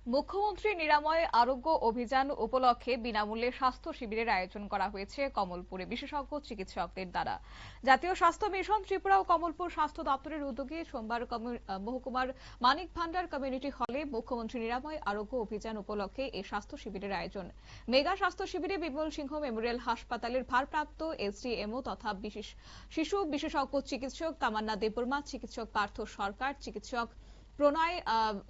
মুখ্যমন্ত্রী নিরাময় আরোগ্য অভিযান উপলক্ষে বিনামূল্যে স্বাস্থ্য শিবিরের আয়োজন করা হয়েছে কমলপুরে বিশেষজ্ঞ চিকিৎসকদের দ্বারা। জাতীয় স্বাস্থ্য মিশন ত্রিপুরা ও কমলপুর স্বাস্থ্য দপ্তরের উদ্যোগে সোমবার মহকুমার মানিক ভান্ডার কমিউনিটি হলে মুখ্যমন্ত্রী নিরাময় আরোগ্য অভিযান উপলক্ষে এই স্বাস্থ্য শিবিরের আয়োজন। মেগা স্বাস্থ্য শিবিরে বিমল সিংহ মেমোরিয়াল হাসপাতালের ভারপ্রাপ্ত এসডিএমও তথা শিশু বিশেষজ্ঞ চিকিৎসক তামান্না দেববর্মা, চিকিৎসক পার্থ সরকার, চিকিৎসক প্রণয়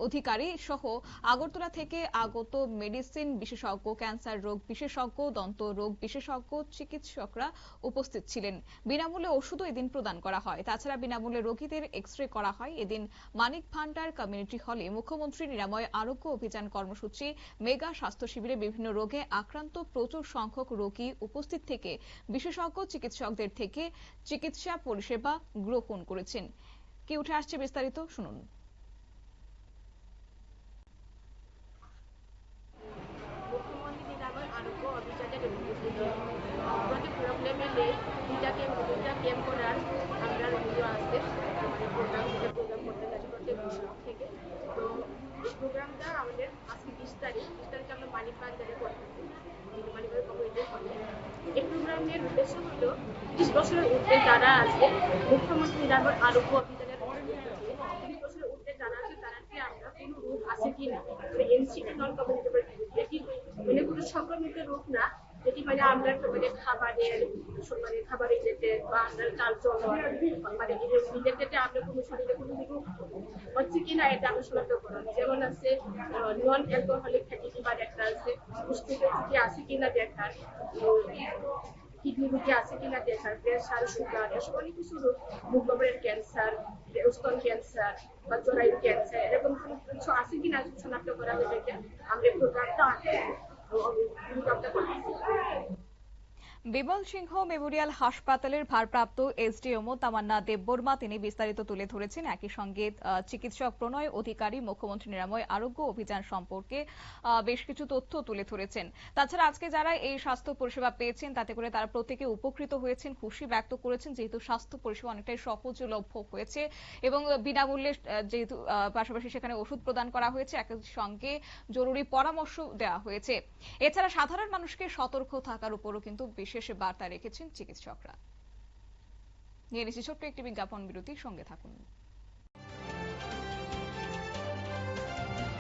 অধিকারী সহ আগরতলা থেকে আগত মেডিসিন বিশেষজ্ঞ, ক্যান্সার রোগ বিশেষজ্ঞ, দন্ত রোগ বিশেষজ্ঞ চিকিৎসকরা উপস্থিত ছিলেন। বিনামূল্যে ওষুধও এদিন প্রদান করা হয়। তাছাড়া বিনামূল্যে রোগীদের এক্স-রে করা হয়। এদিন মানিক ভান্ডার কমিউনিটি হলে মুখ্যমন্ত্রী নিরাময় আরোগ্য অভিযান কর্মসূচি মেগা স্বাস্থ্য শিবিরে বিভিন্ন রোগে আক্রান্ত প্রচুর সংখ্যক রোগী উপস্থিত থেকে বিশেষজ্ঞ চিকিৎসকদের থেকে চিকিৎসা পরিষেবা গ্রহণ করেছেন। কি উঠে আসছে বিস্তারিত শুনুন। আরোগ্য অভিযানের প্রতি প্রবলেমে দুইটা ক্যাম্প করার আমরা ভিডিও আসছে প্রোগ্রাম করতে থেকে। তো এই প্রোগ্রামটা আমাদের আজকে 20 তারিখে আমরা মানিক বাজারে করতেছি, মানিকবাজার কমিউনিটির হলে। এই প্রোগ্রামের উদ্দেশ্য হল 30 বছরের ঊর্ধ্বে যারা আছে মুখ্যমন্ত্রী নিরাময় আরোগ্য অভিযানের 30 বছরের ঊর্ধ্বে যারা আছে তাদেরকে আমরা কোনো রোগ আছে কিনা এনসিটি নন কমিউনিকেবল মানে কোনো সংক্রমিত রোগ না, যেটি মানে আমরা খাবার রিলেটেড বা আমরা চালচলন মানে রিলেটেড আমরা কোনো শরীরে কোনো রোগ হচ্ছে কিনা এটা আমরা শনাক্ত করি। যেমন আছে নন অ্যালকোহলিক ফ্যাটি লিভার একটা আছে, পুষ্টিতে আছে কিনা দেখার, কিডনি রোগী আছে কিনা দেখার, প্রেসার, সুগার, এসব অনেক কিছু রোগ, মুখগহ্বরের ক্যান্সার, স্তন ক্যান্সার বা জরায়ু ক্যান্সার, এরকম কোনো কিছু আছে কিনা শনাক্ত করা হয়ে থাকে। আমরা এই প্রোগ্রামটা বিমল সিংহ মেমোরিয়াল হাসপাতালের ভারপ্রাপ্ত এসডিএমও তামান্না দেববর্মা তিনি বিস্তারিত তুলে ধরেছেন। একই সঙ্গে চিকিৎসক প্রণয় অধিকারী মুখ্যমন্ত্রী নিরাময় আরোগ্য অভিযান সম্পর্কে বেশ কিছু তথ্য তুলে ধরেছেন। তাছাড়া আজকে যারা এই স্বাস্থ্য পরিষেবা পেয়েছেন তাতে করে তারা প্রত্যেকে উপকৃত হয়েছেন, খুশি ব্যক্ত করেছেন যেহেতু স্বাস্থ্য পরিষেবা অনেকটাই সহজলভ্য হয়েছে এবং বিনামূল্যে যেহেতু পাশাপাশি সেখানে ওষুধ প্রদান করা হয়েছে, একই সঙ্গে জরুরি পরামর্শ দেওয়া হয়েছে। এছাড়া সাধারণ মানুষকে সতর্ক থাকার উপরও কিন্তু বিশেষ বার্তা রেখেছেন চিকিৎসকরা। নিয়ে নিচ্ছি ছোট্ট একটি বিজ্ঞাপন বিরতির সঙ্গে থাকুন।